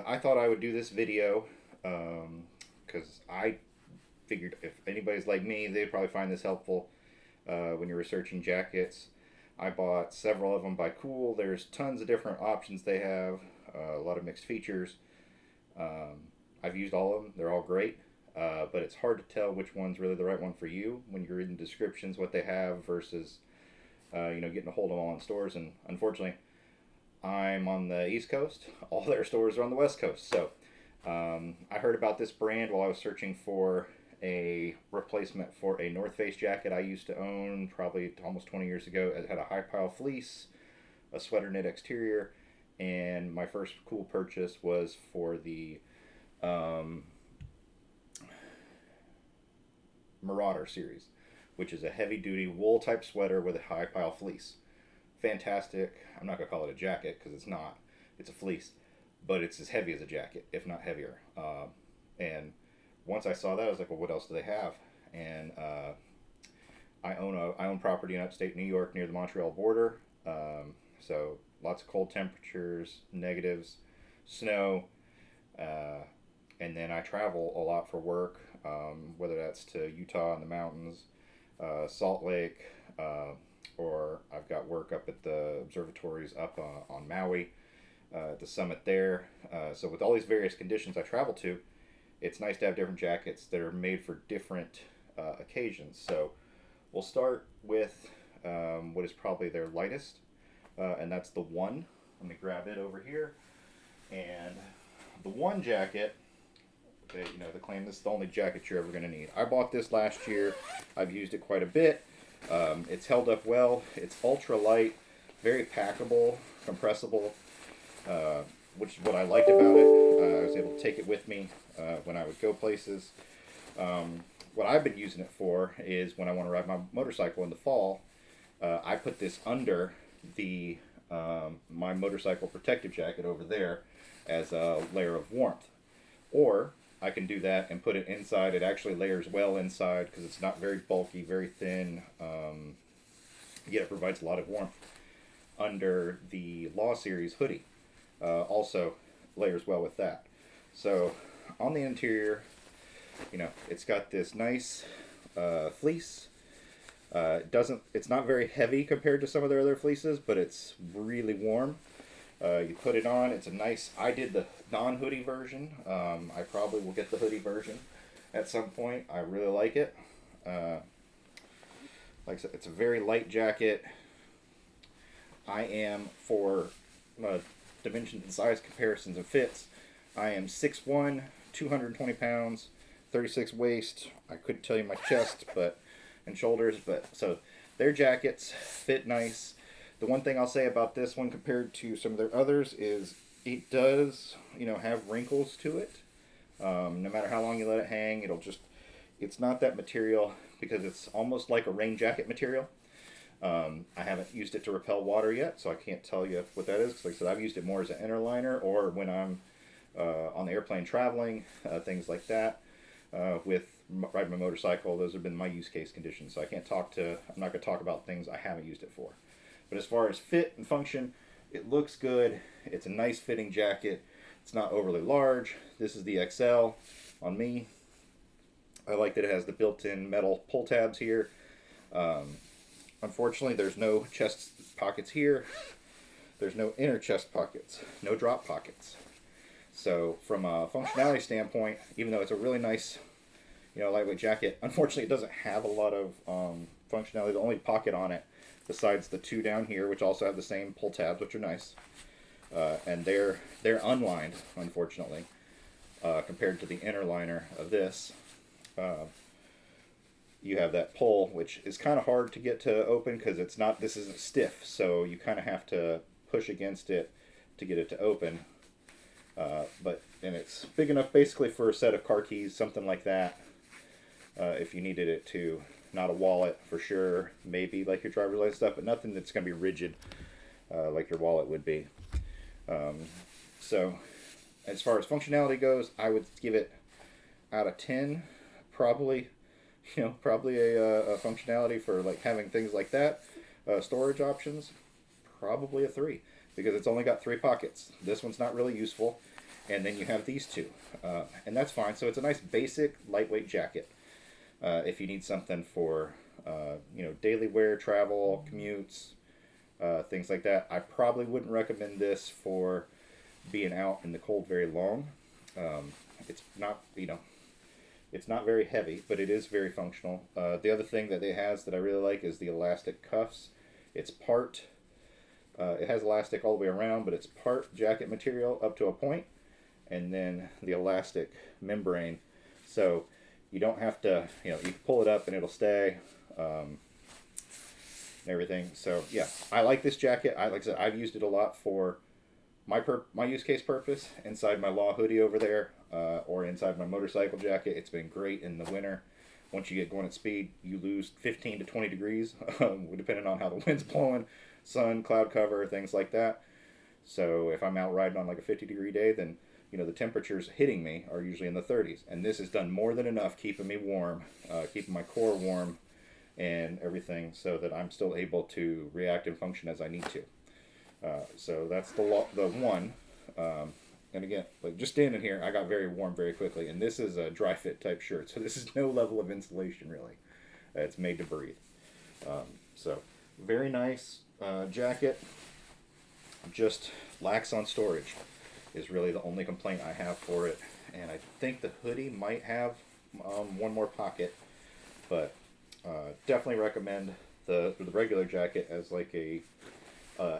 I thought I would do this video because I figured if anybody's like me, they'd probably find this helpful when you're researching jackets. I bought several of them by Kuhl. There's tons of different options they have, a lot of mixed features. I've used all of them. They're all great, but it's hard to tell which one's really the right one for you when you're reading descriptions, what they have versus getting a hold of them all in stores. And unfortunately, I'm on the East Coast. All their stores are on the West Coast. So I heard about this brand while I was searching for a replacement for a North Face jacket I used to own probably almost 20 years ago. It had a high pile fleece, a sweater knit exterior, and my first cool purchase was for the Marauder series, which is a heavy duty wool type sweater with a high pile fleece. Fantastic. I'm not going to call it a jacket because it's not. It's a fleece, but it's as heavy as a jacket, if not heavier. And once I saw that, I was like, well, what else do they have? And I own property in upstate New York near the Montreal border. So lots of cold temperatures, negatives, snow, and then I travel a lot for work, whether that's to Utah in the mountains, Salt Lake, or I've got work up at the observatories up on Maui, at the summit there. So with all these various conditions I travel to, it's nice to have different jackets that are made for different occasions. So we'll start with what is probably their lightest, and that's the One. Let me grab it over here. And the One jacket, they claim this is the only jacket you're ever going to need. I bought this last year. I've used it quite a bit. It's held up well. It's ultra light, very packable, compressible, which is what I liked about it. I was able to take it with me when I would go places. What I've been using it for is when I want to ride my motorcycle in the fall, I put this under the my motorcycle protective jacket over there as a layer of warmth. Or I can do that and put it inside. It actually layers well inside because it's not very bulky, very thin. Yet it provides a lot of warmth. Under the Law Series hoodie, also layers well with that. So on the interior, it's got this nice fleece. It's not very heavy compared to some of their other fleeces, but it's really warm. You put it on. It's a nice. I did the non-hoodie version. I probably will get the hoodie version at some point. I really like it. Like I said, it's a very light jacket. I am, for dimensions and size comparisons and fits, I am 6'1", 220 pounds, 36 waist. I couldn't tell you my chest and shoulders, but so their jackets fit nice. The one thing I'll say about this one compared to some of their others is it does, have wrinkles to it. No matter how long you let it hang, it's not that material because it's almost like a rain jacket material. I haven't used it to repel water yet, so I can't tell you what that is. Like I said, I've used it more as an inner liner or when I'm on the airplane traveling, things like that. With riding my motorcycle, those have been my use case conditions. So I'm not going to talk about things I haven't used it for. But as far as fit and function, it looks good. It's a nice fitting jacket. It's not overly large. This is the XL on me. I like that it has the built-in metal pull tabs here. Unfortunately, there's no chest pockets here. There's no inner chest pockets. No drop pockets. So from a functionality standpoint, even though it's a really nice, lightweight jacket, unfortunately it doesn't have a lot of functionality. The only pocket on it, besides the two down here, which also have the same pull tabs, which are nice, and they're unlined, unfortunately, compared to the inner liner of this. You have that pull, which is kind of hard to get to open because this isn't stiff, so you kind of have to push against it to get it to open. And it's big enough basically for a set of car keys, something like that. If you needed it to, not a wallet for sure, maybe like your driver's license stuff, but nothing that's going to be rigid like your wallet would be. So as far as functionality goes, I would give it out of 10, probably a functionality for like having things like that, storage options, probably a 3, because it's only got 3 pockets. This one's not really useful. and then you have these two, and that's fine. So it's a nice basic lightweight jacket. If you need something for daily wear, travel, commutes, things like that, I probably wouldn't recommend this for being out in the cold very long. It's not it's not very heavy, but it is very functional. The other thing that it has that I really like is the elastic cuffs. It's part, it has elastic all the way around, but it's part jacket material up to a point, and then the elastic membrane. So you don't have to, you can pull it up and it'll stay, and everything. So yeah, I like this jacket. Like I said, I've used it a lot for my use case purpose inside my Law hoodie over there, or inside my motorcycle jacket. It's been great in the winter. Once you get going at speed, you lose 15 to 20 degrees, depending on how the wind's blowing, sun, cloud cover, things like that. So if I'm out riding on like a 50-degree day, then the temperatures hitting me are usually in the 30s, and this has done more than enough keeping me warm, keeping my core warm, and everything, so that I'm still able to react and function as I need to. So that's the one. And again, like just standing here, I got very warm very quickly. And this is a dry fit type shirt, so this is no level of insulation really. It's made to breathe. So very nice jacket. Just lacks on storage is really the only complaint I have for it. And I think the hoodie might have one more pocket, but definitely recommend the regular jacket as like a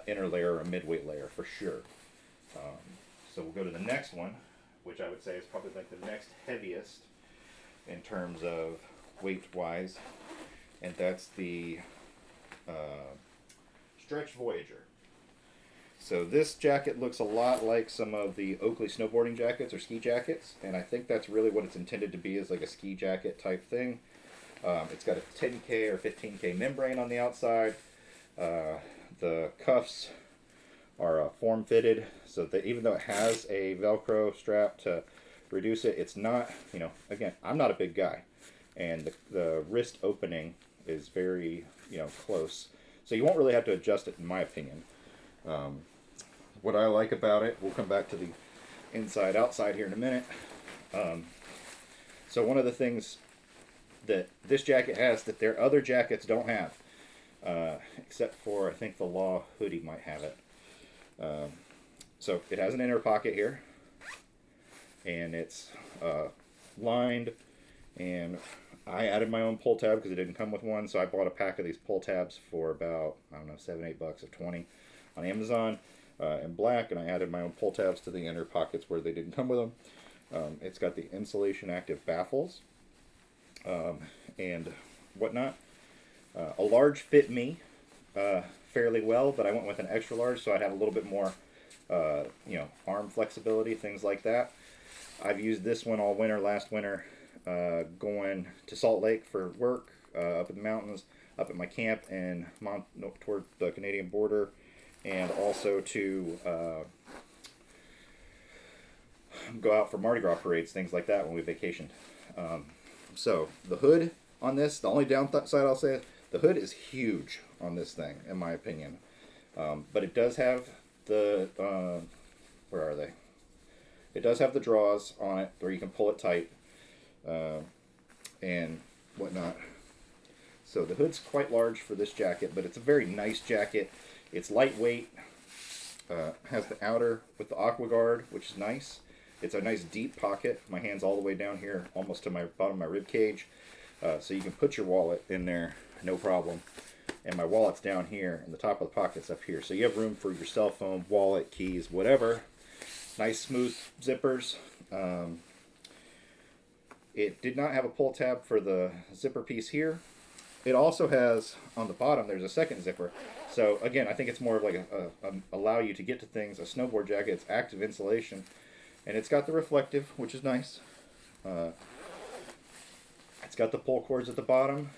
inner layer or a midweight layer for sure. So we'll go to the next one, which I would say is probably like the next heaviest in terms of weight wise, and that's the Stretch Voyager. So this jacket looks a lot like some of the Oakley snowboarding jackets or ski jackets, and I think that's really what it's intended to be, is like a ski jacket type thing. It's got a 10K or 15K membrane on the outside. The cuffs are form fitted, so that even though it has a Velcro strap to reduce it, it's not, again, I'm not a big guy, and the wrist opening is very, close, so you won't really have to adjust it in my opinion. What I like about it, we'll come back to the inside outside here in a minute. So one of the things that this jacket has that their other jackets don't have, except for I think the Law hoodie might have it. So it has an inner pocket here, and it's lined, and I added my own pull tab because it didn't come with one, so I bought a pack of these pull tabs for about, I don't know, $7-8 of 20 on Amazon in black, and I added my own pull tabs to the inner pockets where they didn't come with them. It's got the insulation active baffles and whatnot. A large fit me fairly well, but I went with an extra large so I'd have a little bit more arm flexibility, things like that. I've used this one all winter, last winter, going to Salt Lake for work, up in the mountains, up at my camp and toward the Canadian border, and also to go out for Mardi Gras parades, things like that when we vacationed. So the hood on this, the only downside I'll say is the hood is huge on this thing, in my opinion. But it does have the, where are they? It does have the draws on it where you can pull it tight and whatnot. So the hood's quite large for this jacket, but it's a very nice jacket. It's lightweight, has the outer with the aqua guard, which is nice. It's a nice deep pocket. My hand's all the way down here, almost to my bottom of my rib cage. So you can put your wallet in there, no problem. And my wallet's down here, and the top of the pocket's up here. So you have room for your cell phone, wallet, keys, whatever. Nice smooth zippers. It did not have a pull tab for the zipper piece here. It also has, on the bottom, there's a second zipper. So again, I think it's more of like a allow you to get to things. A snowboard jacket, it's active insulation. And it's got the reflective, which is nice. It's got the pull cords at the bottom.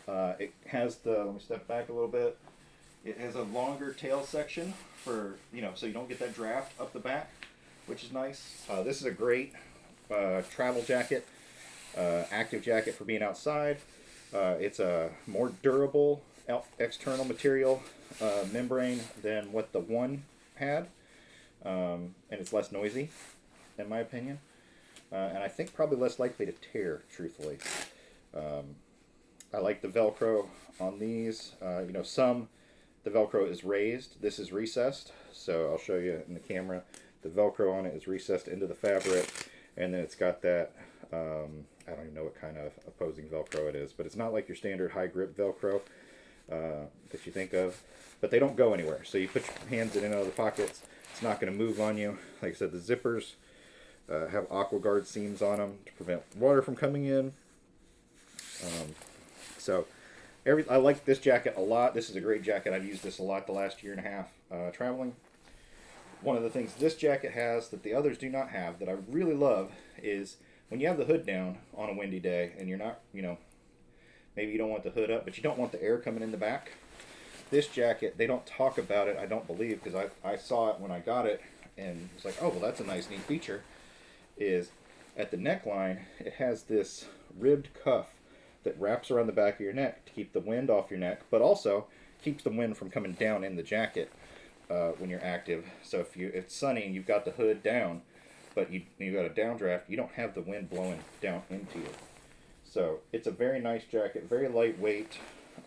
It has the, let me step back a little bit. It has a longer tail section for, so you don't get that draft up the back, which is nice. This is a great travel jacket, active jacket for being outside. It's a more durable external material membrane than what the one had, and it's less noisy. in my opinion. And I think probably less likely to tear, truthfully. I like the Velcro on these. You know, the Velcro is raised. This is recessed. So I'll show you in the camera. The Velcro on it is recessed into the fabric. And then it's got that, I don't even know what kind of opposing Velcro it is, but it's not like your standard high grip Velcro that you think of. But they don't go anywhere. So you put your hands in and out of the pockets. It's not going to move on you. Like I said, the zippers have AquaGuard seams on them to prevent water from coming in. I like this jacket a lot. This is a great jacket. I've used this a lot the last year and a half traveling. One of the things this jacket has that the others do not have that I really love is when you have the hood down on a windy day and you're not, you know, maybe you don't want the hood up, but you don't want the air coming in the back. This jacket, they don't talk about it, I don't believe, because I saw it when I got it and it's like, oh, well, that's a nice, neat feature, is at the neckline, it has this ribbed cuff that wraps around the back of your neck to keep the wind off your neck, but also keeps the wind from coming down in the jacket when you're active. So if it's sunny and you've got the hood down, but you've got a downdraft, you don't have the wind blowing down into you. So it's a very nice jacket, very lightweight,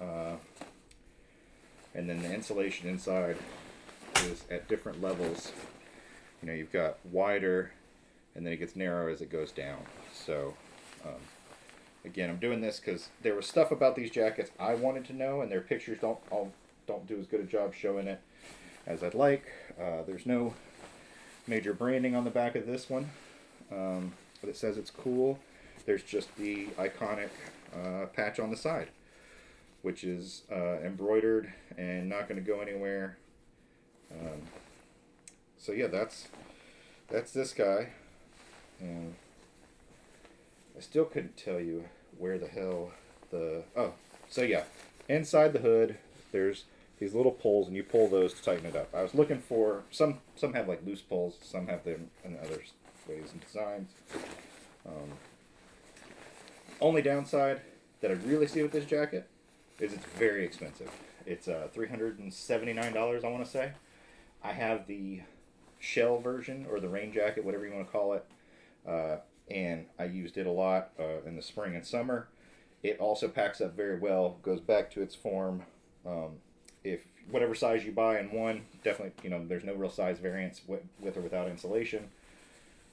and then the insulation inside is at different levels. You know, you've got wider, and then it gets narrow as it goes down. So again, I'm doing this because there was stuff about these jackets I wanted to know, and their pictures don't do as good a job showing it as I'd like. There's no major branding on the back of this one, but it says it's Kuhl. There's just the iconic patch on the side, which is embroidered and not going to go anywhere. So yeah, that's this guy, and I still couldn't tell you where the hell so yeah, inside the hood there's these little pulls, and you pull those to tighten it up. I was looking for some have like loose pulls, some have them in other ways and designs. Only downside that I really see with this jacket is it's very expensive. It's $379, I want to say. I have the shell version, or the rain jacket, whatever you want to call it, and I used it a lot in the spring and summer. It also packs up very well, goes back to its form. If whatever size you buy in one, definitely, you know, there's no real size variance with or without insulation.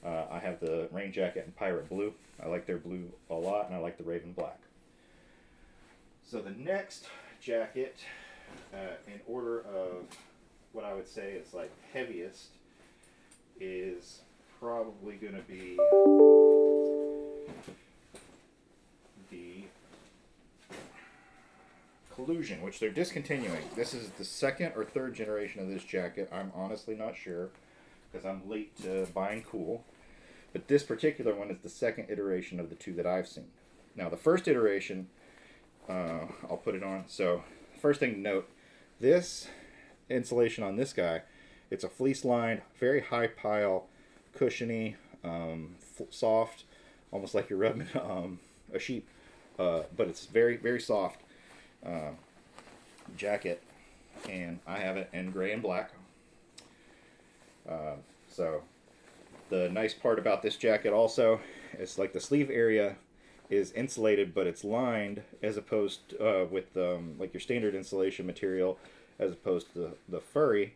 I have the rain jacket in pirate blue. I like their blue a lot, and I like the raven black. So the next jacket, in order of what I would say is like heaviest, is probably going to be the Kollusion, which they're discontinuing. This is the second or third generation of this jacket. I'm honestly not sure, because I'm late to buying Kuhl. But this particular one is the second iteration of the two that I've seen. Now, the first iteration, I'll put it on. So, first thing to note, this insulation on this guy, it's a fleece lined, very high pile, cushiony, soft, almost like you're rubbing a sheep, but it's very, very soft jacket, and I have it in gray and black. So the nice part about this jacket also is like the sleeve area is insulated, but it's lined as opposed with like your standard insulation material, as opposed to the furry,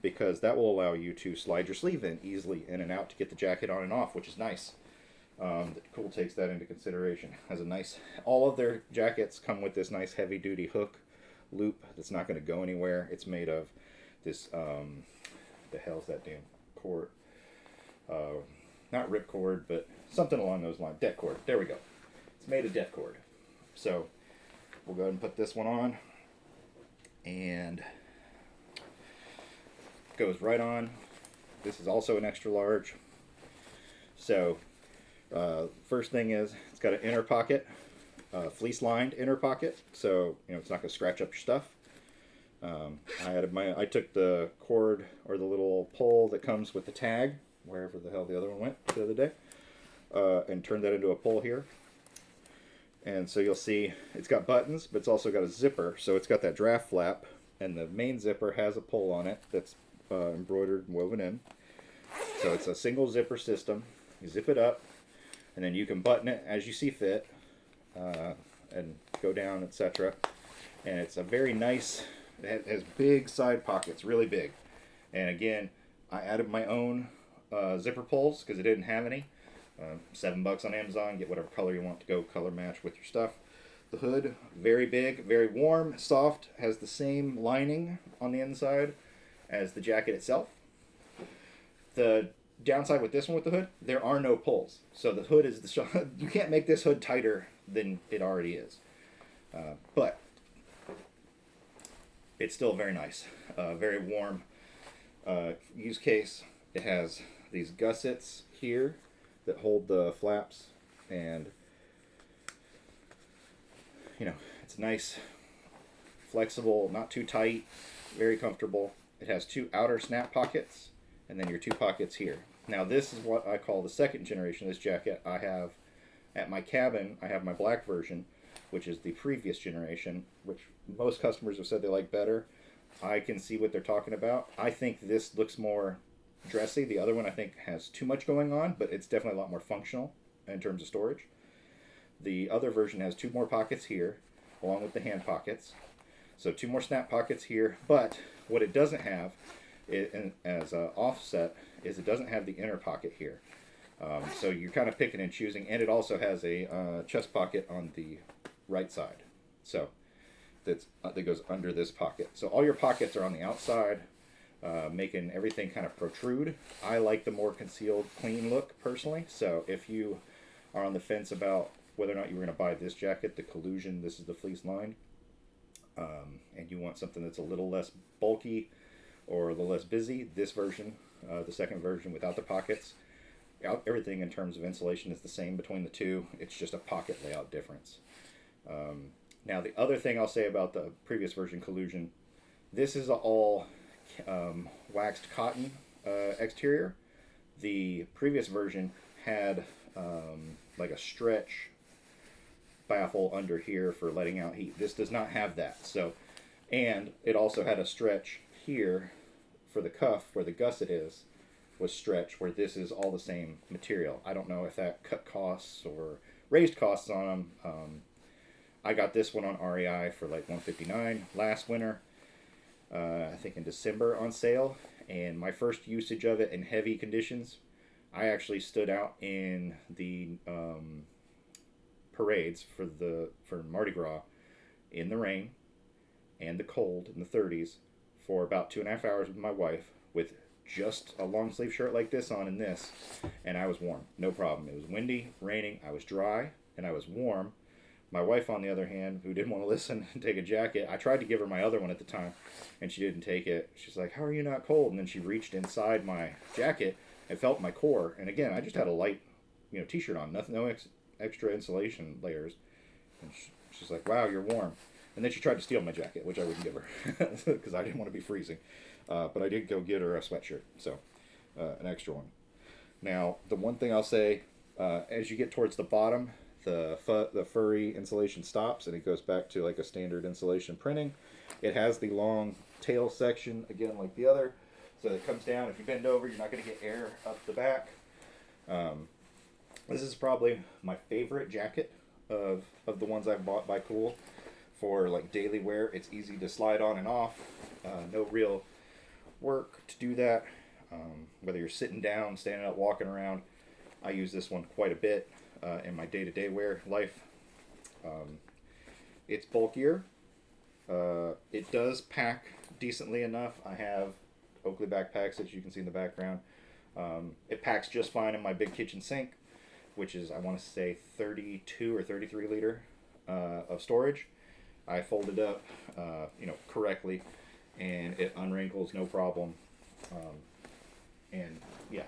because that will allow you to slide your sleeve in easily in and out to get the jacket on and off, which is nice. Kuhl takes that into consideration. Has a nice, all of their jackets come with this nice heavy duty hook loop that's not going to go anywhere. It's made of this, the hell's that damn cord? Not ripcord, but something along those lines. Det cord. There we go. It's made of det cord. So we'll go ahead and put this one on, and goes right on. This is also an extra large. So first thing is it's got an inner pocket, fleece lined inner pocket, so you know it's not going to scratch up your stuff. I took the cord, or the little pole that comes with the tag, wherever the hell the other one went the other day, and turned that into a pole here. And so you'll see it's got buttons, but it's also got a zipper. So it's got that draft flap, and the main zipper has a pole on it that's embroidered and woven in. So it's a single zipper system. You zip it up, and then you can button it as you see fit, and go down, etc. And it's a very nice, it has big side pockets, really big. And again, I added my own zipper pulls because it didn't have any. $7 on Amazon, get whatever color you want to go color match with your stuff. The hood, very big, very warm, soft, has the same lining on the inside as the jacket itself. The downside with this one with the hood, there are no pulls. So the hood is you can't make this hood tighter than it already is. But it's still very nice, very warm. Use case, it has these gussets here that hold the flaps, and you know, it's nice, flexible, not too tight, very comfortable. It has 2 outer snap pockets, and then your 2 pockets here. Now this is what I call the second generation of this jacket. I have at my cabin, I have my black version, which is the previous generation, which most customers have said they like better. I can see what they're talking about. I think this looks more dressy. The other one I think has too much going on, but it's definitely a lot more functional in terms of storage. The other version has 2 more pockets here, along with the hand pockets. So 2 more snap pockets here, but what it doesn't have, as an offset, is it doesn't have the inner pocket here. So you're kind of picking and choosing, and it also has a chest pocket on the right side. So that goes under this pocket. So all your pockets are on the outside, making everything kind of protrude. I like the more concealed, clean look personally. So if you are on the fence about whether or not you were going to buy this jacket, the Kollusion, this is the fleece line, and you want something that's a little less bulky or a little less busy, this version, the second version without the pockets, everything in terms of insulation is the same between the two. It's just a pocket layout difference. Now the other thing I'll say about the previous version, Kollusion, this is all waxed cotton exterior. The previous version had like a stretch baffle under here for letting out heat. This does not have that. So, and it also had a stretch here for the cuff where the gusset is, was stretch, where this is all the same material. I don't know if that cut costs or raised costs on them. I got this one on REI for like $159 last winter, I think in December on sale, and my first usage of it in heavy conditions, I actually stood out in the parades for Mardi Gras in the rain and the cold in the 30s for about 2.5 hours with my wife with just a long sleeve shirt like this on and this, and I was warm, no problem. It was windy, raining, I was dry, and I was warm. My wife, on the other hand, who didn't want to listen and take a jacket, I tried to give her my other one at the time, and she didn't take it. She's like, "How are you not cold?" And then she reached inside my jacket and felt my core. And again, I just had a light, t-shirt on, nothing, no extra insulation layers. And she's like, "Wow, you're warm." And then she tried to steal my jacket, which I wouldn't give her because I didn't want to be freezing. But I did go get her a sweatshirt, so an extra one. Now, the one thing I'll say, as you get towards the bottom, the furry insulation stops and it goes back to like a standard insulation printing. It has the long tail section, again, like the other. So it comes down. If you bend over, you're not going to get air up the back. This is probably my favorite jacket of the ones I've bought by Kuhl for like daily wear. It's easy to slide on and off. No real work to do that. Whether you're sitting down, standing up, walking around, I use this one quite a bit in my day-to-day wear life. It's bulkier. It does pack decently enough. I have Oakley backpacks that you can see in the background. It packs just fine in my big kitchen sink, which is, I want to say, 32 or 33 liter of storage. I fold it up, correctly, and it unwrinkles no problem. And yeah,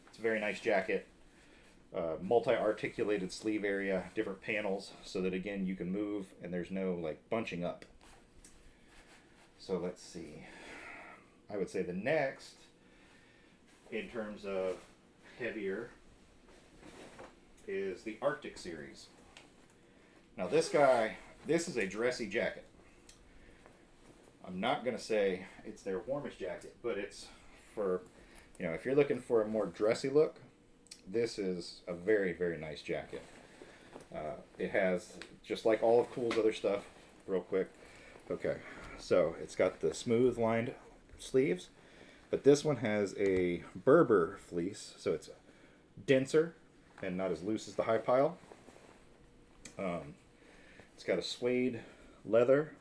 it's a very nice jacket. Multi-articulated sleeve area, different panels, so that again you can move and there's no like bunching up. So let's see. I would say the next, in terms of heavier, is the Arktik series. Now this is a dressy jacket. I'm not going to say it's their warmest jacket, but it's for, You know, if you're looking for a more dressy look, this is a very, very nice jacket. It has, just like all of Kuhl's other stuff, real quick. Okay, so it's got the smooth lined sleeves, but this one has a Berber fleece, so it's denser and not as loose as the high pile. It's got a suede leather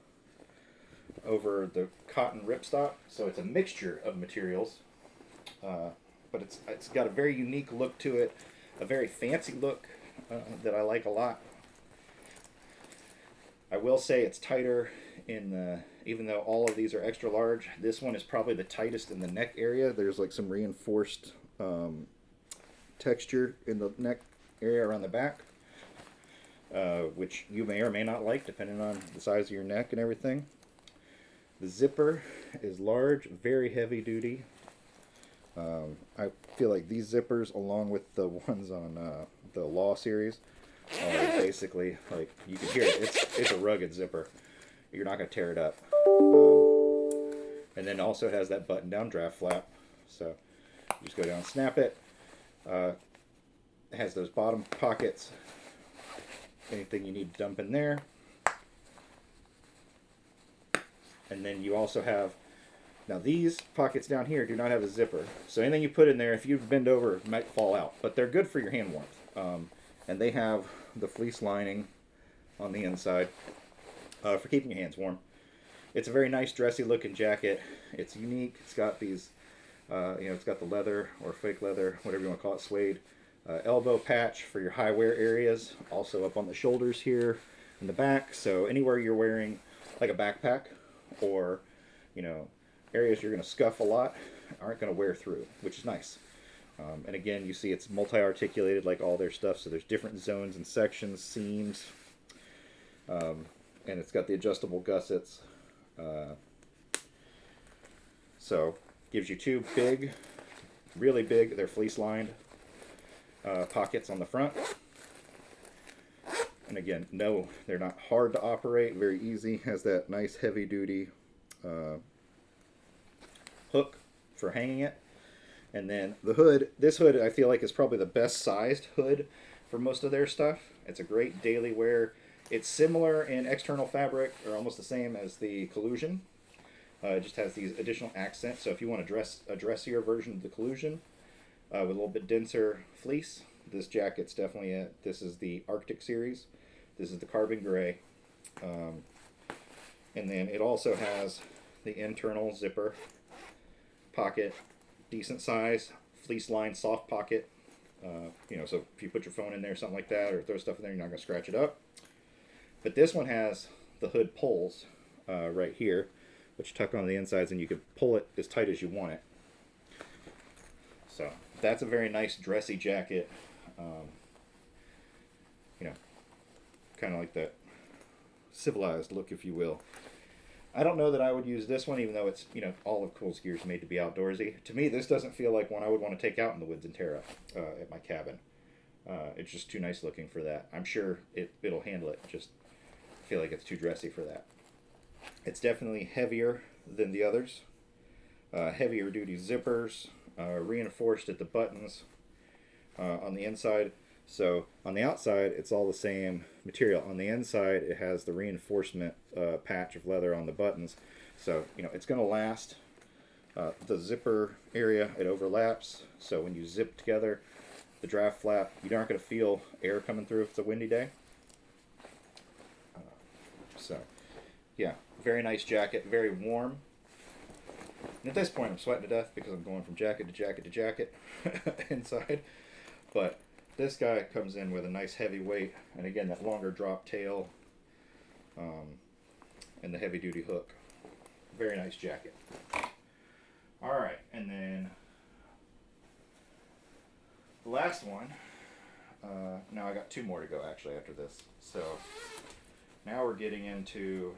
over the cotton ripstop, so it's a mixture of materials, but it's got a very unique look to it, a very fancy look that I like a lot. I will say it's tighter in the, even though all of these are extra large, this one is probably the tightest in the neck area. There's like some reinforced texture in the neck area around the back, which you may or may not like depending on the size of your neck and everything. The zipper is large, very heavy duty. I feel like these zippers, along with the ones on the Law series, are basically, like, you can hear it, it's a rugged zipper. You're not going to tear it up. And then also has that button down draft flap, so you just go down and snap it. It has those bottom pockets, anything you need to dump in there. And then you also have, now these pockets down here do not have a zipper, so anything you put in there, if you bend over, it might fall out, but they're good for your hand warmth. And they have the fleece lining on the inside for keeping your hands warm. It's a very nice dressy looking jacket. It's unique. It's got these, it's got the leather or fake leather, whatever you want to call it, suede elbow patch for your high wear areas. Also up on the shoulders here in the back. So anywhere you're wearing like a backpack or, areas you're going to scuff a lot aren't going to wear through, which is nice. And again, you see it's multi-articulated like all their stuff, so there's different zones and sections, seams, and it's got the adjustable gussets. So gives you two big, really big, they're fleece lined pockets on the front. And again, no, they're not hard to operate, very easy. Has that nice heavy duty hook for hanging it. And then the hood, this hood I feel like is probably the best sized hood for most of their stuff. It's a great daily wear. It's similar in external fabric, or almost the same as the Kollusion. It just has these additional accents. So if you want a dressier version of the Kollusion with a little bit denser fleece, this jacket's definitely it. This is the Arktik series. This is the carbon gray. And then it also has the internal zipper pocket, decent size, fleece lined soft pocket. So if you put your phone in there, something like that, or throw stuff in there, you're not going to scratch it up. But this one has the hood pulls right here, which tuck on the insides, and you can pull it as tight as you want it. So that's a very nice dressy jacket. Kind of like that civilized look, if you will. I don't know that I would use this one, even though it's, all of Kuhl's gear is made to be outdoorsy. To me, this doesn't feel like one I would want to take out in the woods and tear up at my cabin. It's just too nice looking for that. I'm sure it'll handle it, just feel like it's too dressy for that. It's definitely heavier than the others. Heavier duty zippers, reinforced at the buttons on the inside. So on the outside, it's all the same material. On the inside, it has the reinforcement patch of leather on the buttons. So, it's going to last. The zipper area, it overlaps. So when you zip together the draft flap, you aren't going to feel air coming through if it's a windy day. Yeah, very nice jacket, very warm. And at this point, I'm sweating to death because I'm going from jacket to jacket to jacket inside. But this guy comes in with a nice heavy weight, and again, that longer drop tail and the heavy duty hook. Very nice jacket. Alright, and then the last one, now I got two more to go actually after this. So now we're getting into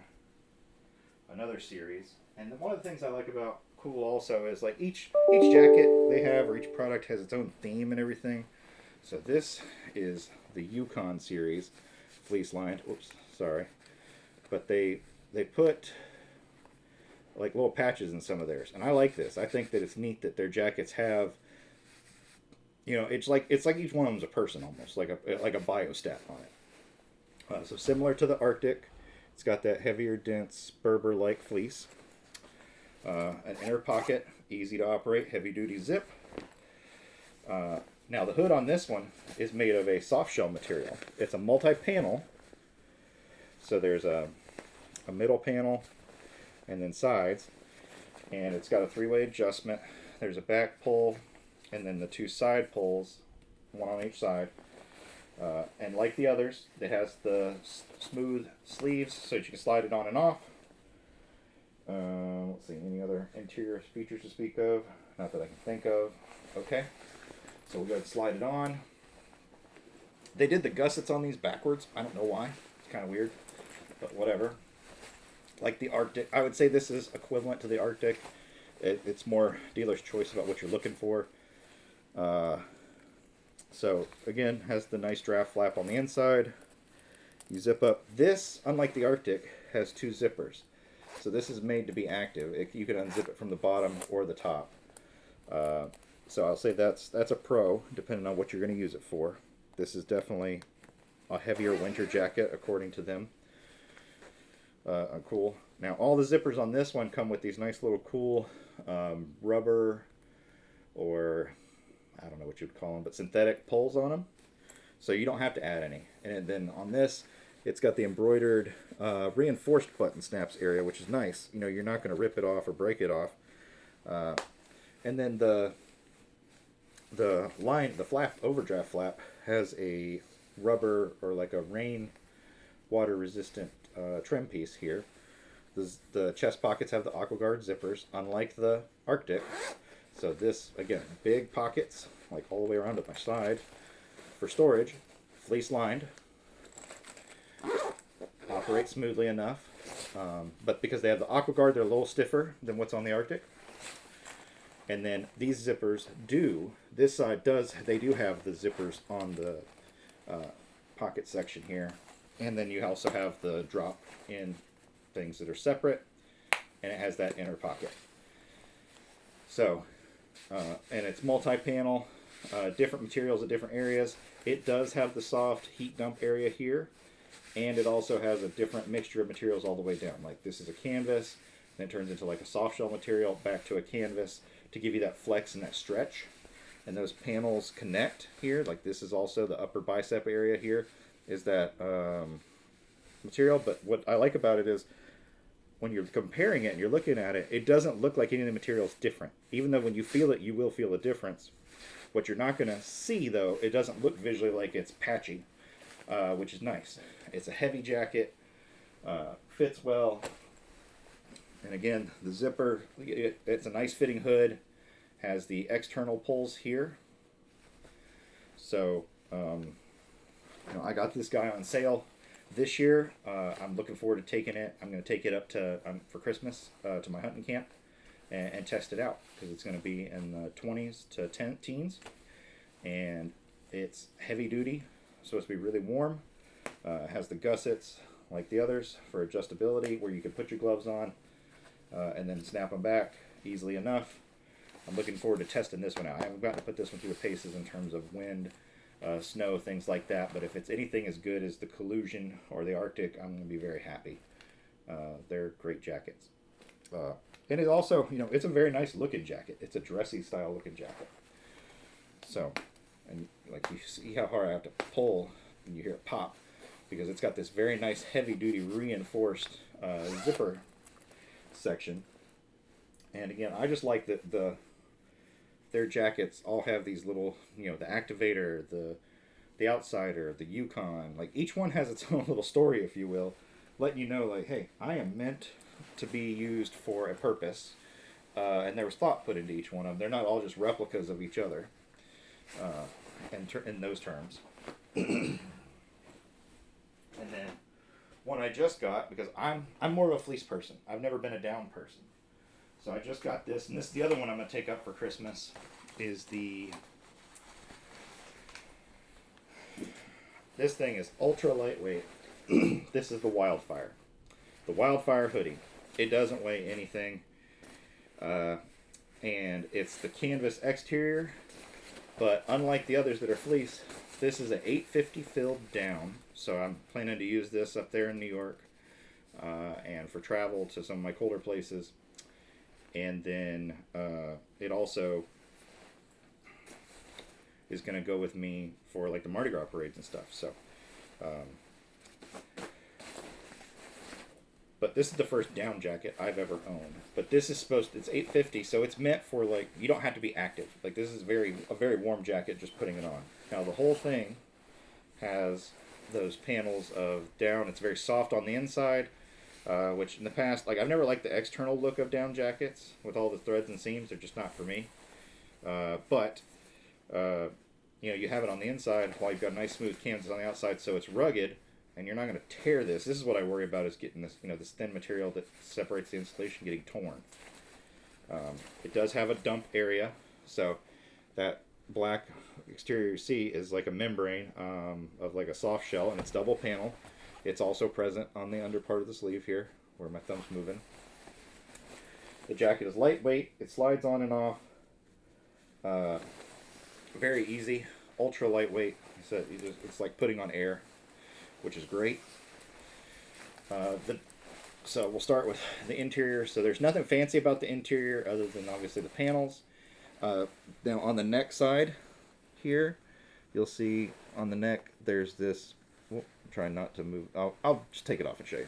another series. And one of the things I like about Kuhl also is like each jacket they have, or each product has its own theme and everything. So this is the Ukon series, fleece lined. Oops, sorry. But they put like little patches in some of theirs, and I like this. I think that it's neat that their jackets have, it's like each one of them's a person almost, like a biostat on it. So similar to the Arktik, it's got that heavier, dense Berber-like fleece. An inner pocket, easy to operate, heavy-duty zip. Now the hood on this one is made of a soft shell material. It's a multi-panel, so there's a middle panel and then sides, and it's got a three-way adjustment. There's a back pull and then the two side pulls, one on each side. And like the others, it has the smooth sleeves so that you can slide it on and off. Let's see, any other interior features to speak of? Not that I can think of. Okay, so we'll go ahead and slide it on. They did the gussets on these backwards. I don't know why. It's kind of weird, but whatever. Like the Arktik, I would say this is equivalent to the Arktik. It's more dealer's choice about what you're looking for. So again, has the nice draft flap on the inside. You zip up. This, unlike the Arktik, has two zippers. So this is made to be active. You can unzip it from the bottom or the top. So I'll say that's a pro, depending on what you're going to use it for. This is definitely a heavier winter jacket, according to them. Cool. Now all the zippers on this one come with these nice little cool rubber, or I don't know what you'd call them, but synthetic pulls on them. So you don't have to add any. And then on this, it's got the embroidered reinforced button snaps area, which is nice. You're not going to rip it off or break it off. And then the flap, overdraft flap, has a rubber or like a rain water resistant trim piece here. The chest pockets have the AquaGuard zippers, unlike the Arktik. So this, again, big pockets, like all the way around at my side, for storage, fleece lined, operates smoothly enough. But because they have the AquaGuard, they're a little stiffer than what's on the Arktik. And then these zippers this side they do have the zippers on the pocket section here. And then you also have the drop in things that are separate, and it has that inner pocket. So, and it's multi-panel, different materials at different areas. It does have the soft heat dump area here, and it also has a different mixture of materials all the way down. Like this is a canvas, then it turns into like a soft shell material, back to a canvas to give you that flex and that stretch. And those panels connect here. Like this is also the upper bicep area here, is that material. But what I like about it is when you're comparing it and you're looking at it, it doesn't look like any of the material is different. Even though when you feel it, you will feel a difference. What you're not going to see, though, it doesn't look visually like it's patchy, which is nice. It's a heavy jacket, fits well, and again, the zipper, it's a nice fitting hood, has the external pulls here. So, I got this guy on sale this year. I'm looking forward to taking it. I'm going to take it up to for Christmas to my hunting camp and test it out, because it's going to be in the 20s to teens, and it's heavy duty, so it's supposed to be really warm. It has the gussets like the others for adjustability, where you can put your gloves on and then snap them back easily enough. I'm looking forward to testing this one out. I haven't gotten to put this one through the paces in terms of wind, snow, things like that, but if it's anything as good as the Kollusion or the Arktik, I'm going to be very happy. They're great jackets. And it also, it's a very nice looking jacket. It's a dressy style looking jacket. So, and like you see how hard I have to pull and you hear it pop, because it's got this very nice heavy duty reinforced zipper section. And again, I just like that their jackets all have these little, the Aktivator, the Outsider, the Ukon. Like each one has its own little story, if you will, letting you know, like, hey, I am meant to be used for a purpose, and there was thought put into each one of them. They're not all just replicas of each other, in those terms. And then one I just got, because I'm more of a fleece person. I've never been a down person. So I just got this, and this is the other one I'm going to take up for Christmas, is this thing is ultra lightweight. This is the Wyldefire. The Wyldefire hoodie. It doesn't weigh anything. And it's the canvas exterior, but unlike the others that are fleece, this is an 850 filled down. So I'm planning to use this up there in New York, and for travel to some of my colder places. And then it also is going to go with me for like the Mardi Gras parades and stuff. So, but this is the first down jacket I've ever owned. But this is it's 850, so it's meant for, like, you don't have to be active. Like, this is a very warm jacket just putting it on. Now the whole thing has those panels of down. It's very soft on the inside, which in the past, like, I've never liked the external look of down jackets with all the threads and seams. They're just not for me. But you know, you have it on the inside while you've got nice smooth canvas on the outside, so it's rugged, and you're not going to tear this. This is what I worry about, is getting this, you know, this thin material that separates the insulation getting torn. It does have a dump area, so that black exterior you see is like a membrane of like a soft shell, and it's double panel. It's also present on the under part of the sleeve here, where my thumb's moving. The jacket is lightweight. It slides on and off. Very easy, ultra lightweight. So it's like putting on air, which is great. So we'll start with the interior. So there's nothing fancy about the interior other than obviously the panels. Now on the neck side here, you'll see on the neck there's this. I'm trying not to move. I'll just take it off and show you.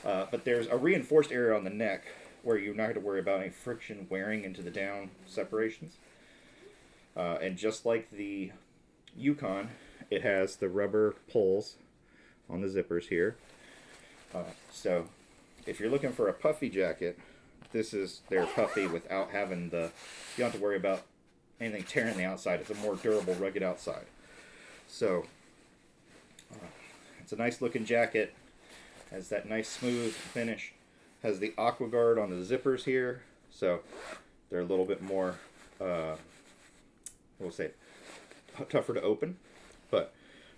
But there's a reinforced area on the neck where you're not going to worry about any friction wearing into the down separations. And just like the Ukon, it has the rubber pulls on the zippers here. So if you're looking for a puffy jacket, they're puffy without having you don't have to worry about anything tearing the outside. It's a more durable, rugged outside. So it's a nice looking jacket. Has that nice smooth finish. Has the aqua guard on the zippers here. So they're a little bit more, we'll say, tougher to open. But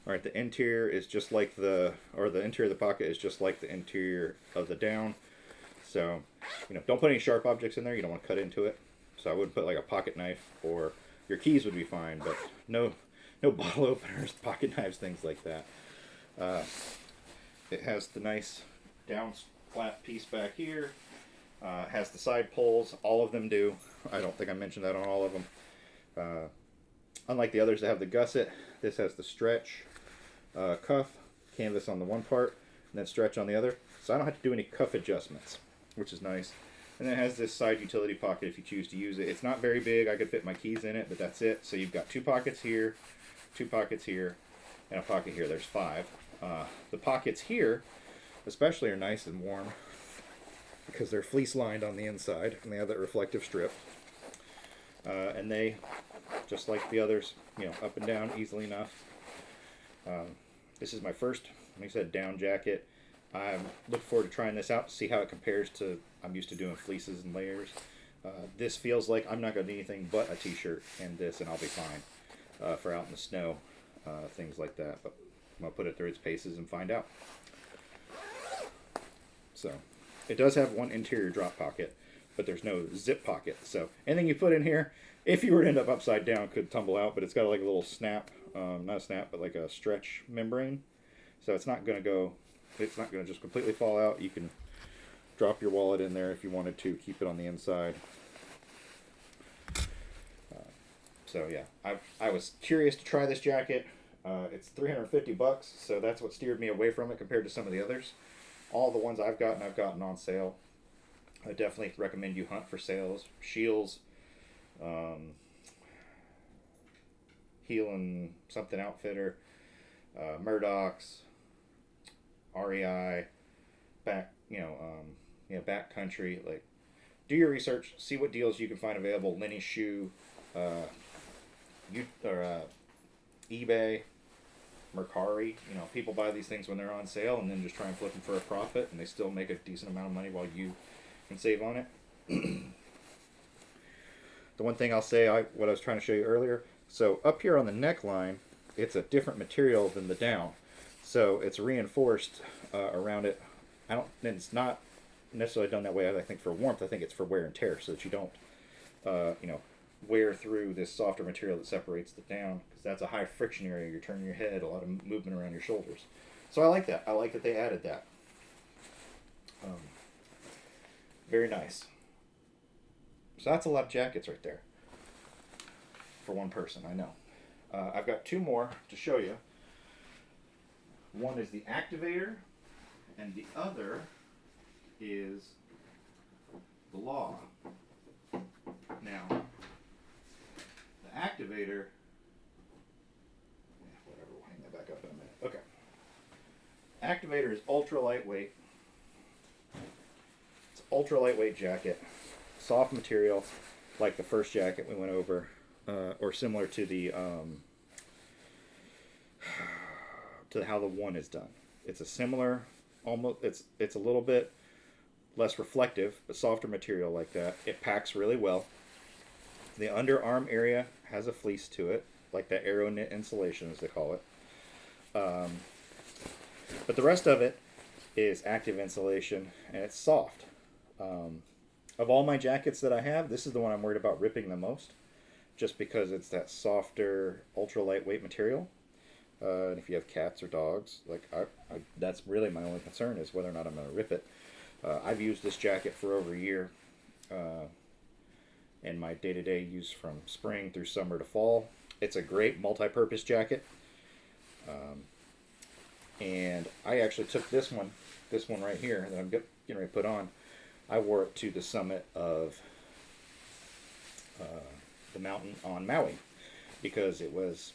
all right, the interior is just like the interior of the pocket is just like the interior of the down. So, you know, don't put any sharp objects in there. You don't want to cut into it. So I wouldn't put like a pocket knife, or your keys would be fine, but no bottle openers, pocket knives, things like that. It has the nice down flat piece back here. Has the side pulls. All of them do. I don't think I mentioned that on all of them. Unlike the others that have the gusset, this has the stretch cuff, canvas on the one part, and then stretch on the other. So I don't have to do any cuff adjustments, which is nice. And then it has this side utility pocket if you choose to use it. It's not very big. I could fit my keys in it, but that's it. So you've got 2 pockets here, 2 pockets here, and a pocket here. There's 5. The pockets here especially are nice and warm because they're fleece lined on the inside, and they have that reflective strip. And they, just like the others, you know, up and down easily enough. This is my first, like I said, down jacket. I'm looking forward to trying this out to see how it compares to, I'm used to doing fleeces and layers. This feels like I'm not going to need anything but a t-shirt and this, and I'll be fine for out in the snow, things like that. But I'm going to put it through its paces and find out. So it does have one interior drop pocket, but there's no zip pocket. So anything you put in here, if you were to end up upside down, could tumble out, but it's got like a little snap, not a snap, but like a stretch membrane. So it's not going to just completely fall out. You can drop your wallet in there if you wanted to, keep it on the inside. So yeah, I was curious to try this jacket. It's $350, so that's what steered me away from it compared to some of the others. All the ones I've gotten on sale. I definitely recommend you hunt for sales. Scheels, Heel and something Outfitter, Murdoch's, REI, Backcountry. Like, do your research, see what deals you can find available. Lenny Shoe, eBay, Mercari. You know, people buy these things when they're on sale and then just try and flip them for a profit, and they still make a decent amount of money while you can save on it. The one thing I'll say, what I was trying to show you earlier, so up here on the neckline, it's a different material than the down. So it's reinforced around it. It's not necessarily done that way, I think, for warmth. I think it's for wear and tear, so that you don't, wear through this softer material that separates the down, because that's a high friction area. You're turning your head, a lot of movement around your shoulders. So I like that. I like that they added that. Very nice. So that's a lot of jackets right there for one person, I know. I've got two more to show you. One is the Aktivator, and the other is the Law. Now, the Aktivator, whatever, we'll hang that back up in a minute. Okay. Aktivator is ultra lightweight. It's ultra lightweight jacket, soft material, like the first jacket we went over, or similar to the to how the one is done. It's a similar, almost. It's a little bit less reflective, but softer material like that. It packs really well. The underarm area has a fleece to it, like that aero knit insulation, as they call it. But the rest of it is active insulation, and it's soft. Of all my jackets that I have, this is the one I'm worried about ripping the most, just because it's that softer, ultra lightweight material. And if you have cats or dogs, like that's really my only concern, is whether or not I'm going to rip it. I've used this jacket for over a year, in my day-to-day use from spring through summer to fall. It's a great multi-purpose jacket. And I actually took this one right here that I'm getting ready to put on. I wore it to the summit of the mountain on Maui, because it was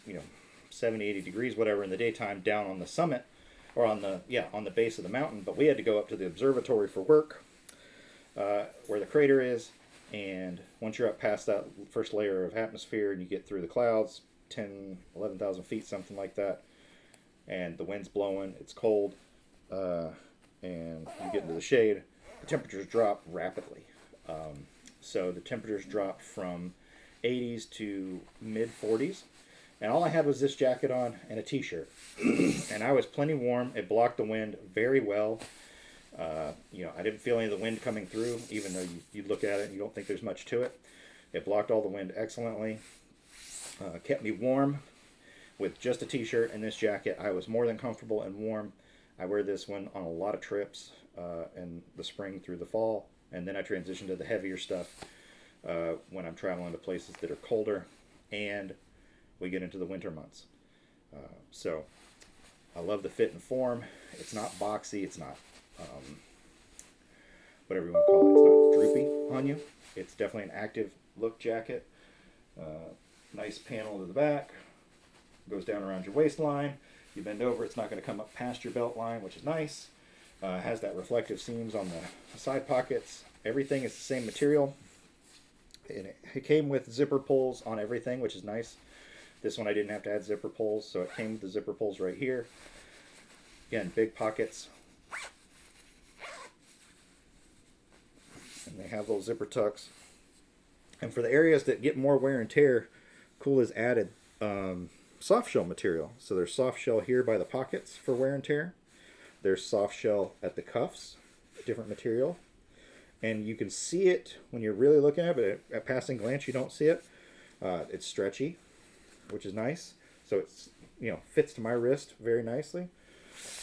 70, 80 degrees, whatever, in the daytime down on the summit, or on the base of the mountain. But we had to go up to the observatory for work, where the crater is. And once you're up past that first layer of atmosphere and you get through the clouds, 10, 11,000 feet, something like that, and the wind's blowing, it's cold, and you get into the shade, the temperatures drop rapidly. So the temperatures dropped from 80s to mid 40s. And all I had was this jacket on and a t-shirt. And I was plenty warm. It blocked the wind very well. I didn't feel any of the wind coming through, even though you look at it and you don't think there's much to it. It blocked all the wind excellently. Kept me warm with just a t-shirt and this jacket. I was more than comfortable and warm. I wear this one on a lot of trips in the spring through the fall. And then I transition to the heavier stuff when I'm traveling to places that are colder and we get into the winter months. So I love the fit and form. It's not boxy. It's not whatever you want to call it. It's not droopy on you. It's definitely an active look jacket. Nice panel to the back. Goes down around your waistline. You bend over, it's not going to come up past your belt line, which is nice. Has that reflective seams on the side pockets. Everything is the same material. And it came with zipper pulls on everything, which is nice. This one I didn't have to add zipper pulls, so it came with the zipper pulls right here. Again, big pockets. And they have those zipper tucks. And for the areas that get more wear and tear, Kuhl has added soft shell material. So there's soft shell here by the pockets for wear and tear. There's soft shell at the cuffs, different material. And you can see it when you're really looking at it, but at passing glance you don't see it. It's stretchy, which is nice. So it's fits to my wrist very nicely.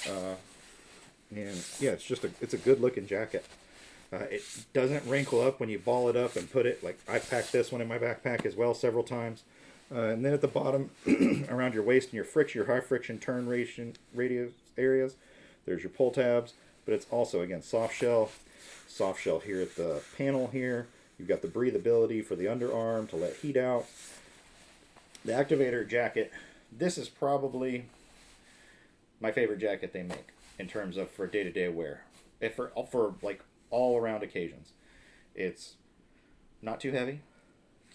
And yeah, it's a good looking jacket. It doesn't wrinkle up when you ball it up and put it, like I packed this one in my backpack as well several times. And then at the bottom, around your waist and your friction, your high friction turn radius areas, there's your pull tabs, but it's also, again, soft shell here at the panel here. You've got the breathability for the underarm to let heat out. The Aktivator jacket, this is probably my favorite jacket they make in terms of for day-to-day wear. For like all around occasions. It's not too heavy,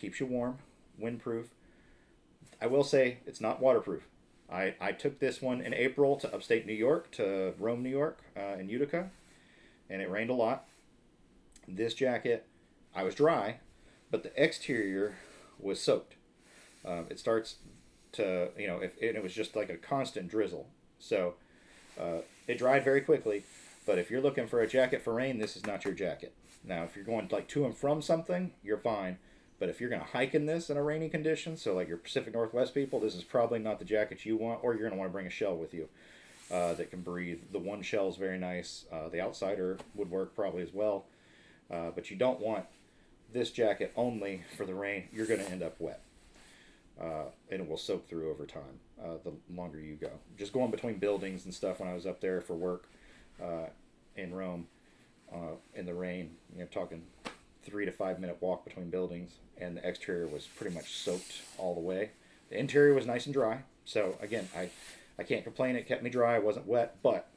keeps you warm, windproof. I will say it's not waterproof. I took this one in April to upstate New York, to Rome, New York, in Utica, and it rained a lot. This jacket, I was dry, but the exterior was soaked. It starts to, it was just like a constant drizzle. So it dried very quickly, But if you're looking for a jacket for rain, this is not your jacket. Now, if you're going like to and from something, you're fine. But if you're going to hike in this in a rainy condition, so like your Pacific Northwest people, this is probably not the jacket you want, or you're going to want to bring a shell with you that can breathe. The one shell is very nice. The outsider would work probably as well. But you don't want this jacket only for the rain. You're going to end up wet. And it will soak through over time the longer you go. Just going between buildings and stuff when I was up there for work in Rome in the rain, talking 3 to 5 minute walk between buildings, and the exterior was pretty much soaked all the way. The interior was nice and dry, so again, I can't complain. It kept me dry. I wasn't wet, but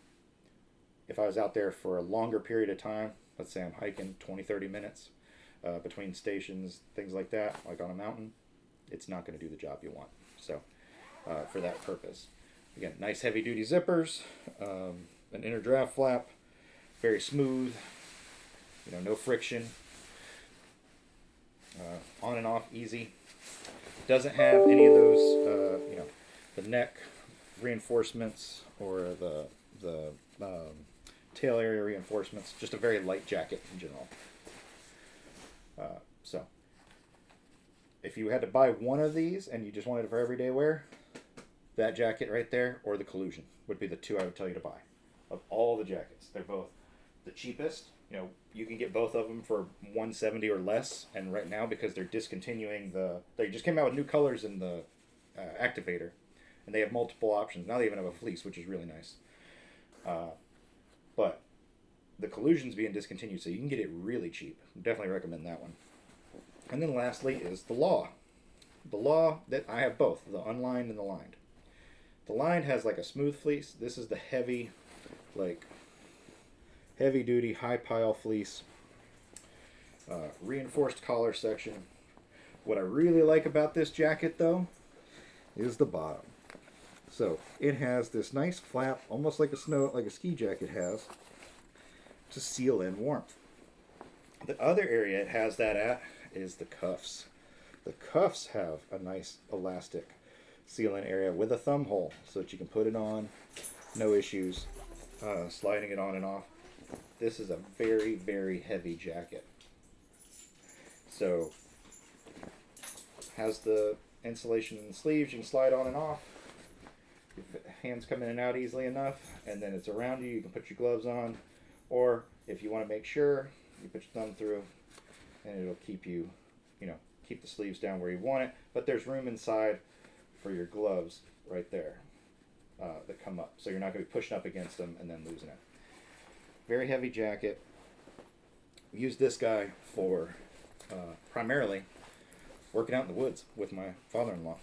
if I was out there for a longer period of time, let's say I'm hiking 20-30 minutes between stations, things like that, like on a mountain, it's not going to do the job you want. So for that purpose, again, nice heavy duty zippers, an inner draft flap, very smooth, no friction, on and off easy. Doesn't have any of those the neck reinforcements or the tail area reinforcements. Just a very light jacket in general. So if you had to buy one of these and you just wanted it for everyday wear, that jacket right there or the Kollusion would be the two I would tell you to buy. Of all the jackets, they're both the cheapest. You can get both of them for $170 or less, and right now, because they're discontinuing they just came out with new colors in the Aktivator, and they have multiple options. Now they even have a fleece, which is really nice. But the Kollusion's being discontinued, so you can get it really cheap. Definitely recommend that one. And then lastly is the Law. The Law, that I have both, the unlined and the lined. The lined has like a smooth fleece. This is the heavy, heavy duty, high pile fleece. Reinforced collar section. What I really like about this jacket though is the bottom. So it has this nice flap, almost like a ski jacket has, to seal in warmth. The other area it has that at is the cuffs. The cuffs have a nice elastic seal-in area with a thumb hole so that you can put it on, no issues, sliding it on and off. This is a very, very heavy jacket. So, has the insulation in the sleeves, you can slide on and off. Your hands come in and out easily enough, and then it's around you, you can put your gloves on, or if you want to make sure, you put your thumb through, and it'll keep you, keep the sleeves down where you want it, but there's room inside for your gloves right there that come up, so you're not going to be pushing up against them and then losing it. Very heavy jacket. Use this guy for primarily working out in the woods with my father-in-law.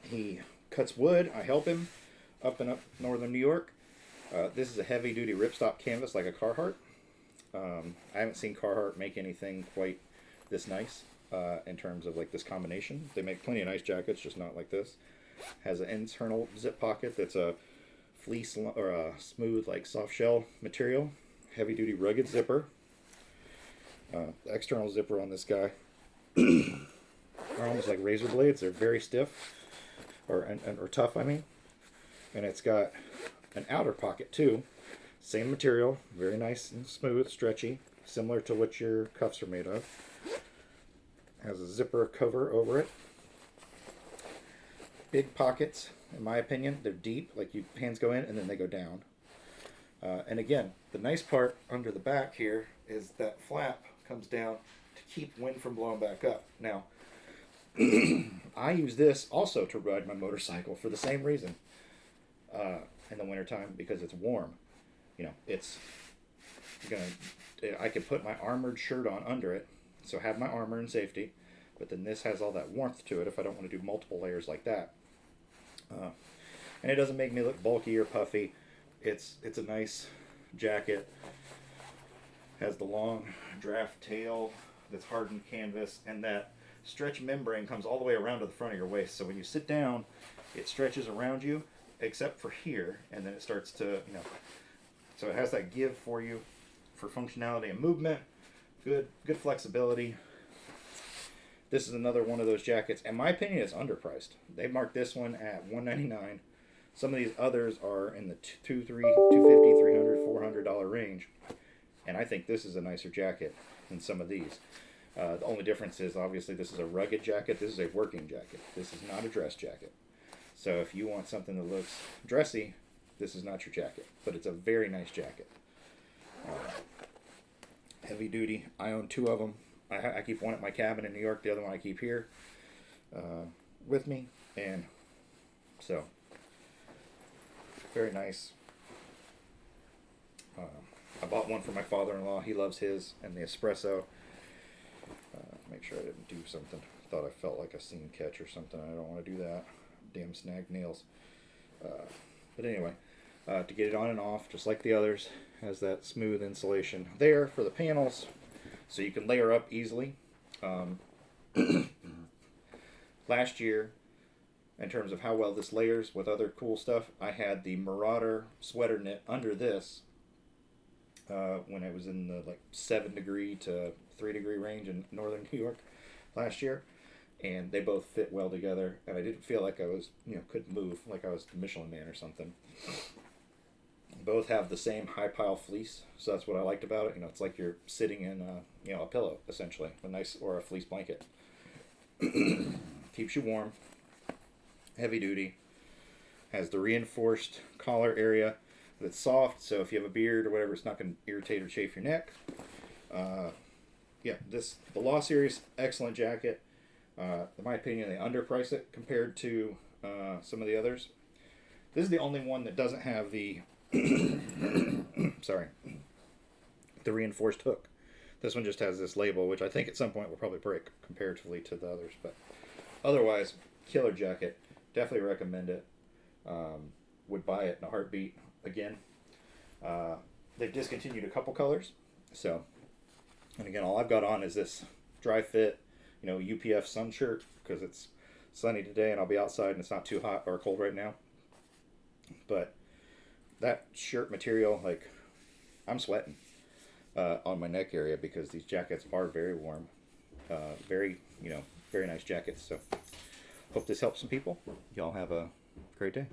He cuts wood. I help him up northern New York. This is a heavy-duty ripstop canvas like a Carhartt. I haven't seen Carhartt make anything quite this nice in terms of like this combination. They make plenty of nice jackets, just not like this. Has an internal zip pocket that's a fleece or a smooth like soft shell material. Heavy-duty rugged zipper. The external zipper on this guy are almost like razor blades. They're very stiff or tough, I mean. And it's got an outer pocket too. Same material, very nice and smooth, stretchy, similar to what your cuffs are made of. Has a zipper cover over it. Big pockets, in my opinion. They're deep, like your hands go in and then they go down. And again, the nice part under the back here is that flap comes down to keep wind from blowing back up. Now, I use this also to ride my motorcycle for the same reason in the wintertime, because it's warm. I could put my armored shirt on under it, so have my armor and safety, but then this has all that warmth to it if I don't want to do multiple layers like that. And it doesn't make me look bulky or puffy. It's a nice jacket. Has the long draft tail that's hardened canvas, and that stretch membrane comes all the way around to the front of your waist. So when you sit down, it stretches around you, except for here, and then it starts to, so it has that give for you for functionality and movement. Good flexibility. This is another one of those jackets. In my opinion, it's underpriced. They marked this one at $199 Some of these others are in the $250, $300, $400 range, and I think this is a nicer jacket than some of these. The only difference is obviously this is a rugged jacket. This is a working jacket. This is not a dress jacket. So if you want something that looks dressy, this is not your jacket. But it's a very nice jacket. Heavy duty. I own 2 of them. I keep one at my cabin in New York. The other one I keep here with me. And so, very nice. I bought one for my father-in-law. He loves his and the espresso. Make sure I didn't do something. Thought I felt like a seam catch or something. I don't want to do that. Damn snagged nails. But anyway, to get it on and off, just like the others, has that smooth insulation there for the panels, so you can layer up easily. Last year, in terms of how well this layers with other cool stuff, I had the Marauder sweater knit under this when I was in the like 7 degree to 3 degree range in northern New York last year, and they both fit well together, and I didn't feel like I was, couldn't move, like I was the Michelin Man or something. Both have the same high pile fleece, so that's what I liked about it. It's like you're sitting in a pillow, essentially, or a fleece blanket. Keeps you warm, heavy duty, has the reinforced collar area that's soft, so if you have a beard or whatever, it's not going to irritate or chafe your neck. The Law Series, excellent jacket. In my opinion, they underprice it compared to some of the others. This is the only one that doesn't have the the reinforced hook. This one just has this label, which I think at some point will probably break comparatively to the others. But otherwise, killer jacket. Definitely recommend it. Would buy it in a heartbeat again. They've discontinued a couple colors. So, and again, all I've got on is this dry fit, UPF sun shirt, because it's sunny today and I'll be outside and it's not too hot or cold right now. But that shirt material, like, I'm sweating on my neck area because these jackets are very warm. Very nice jackets. So, hope this helps some people. Y'all have a great day.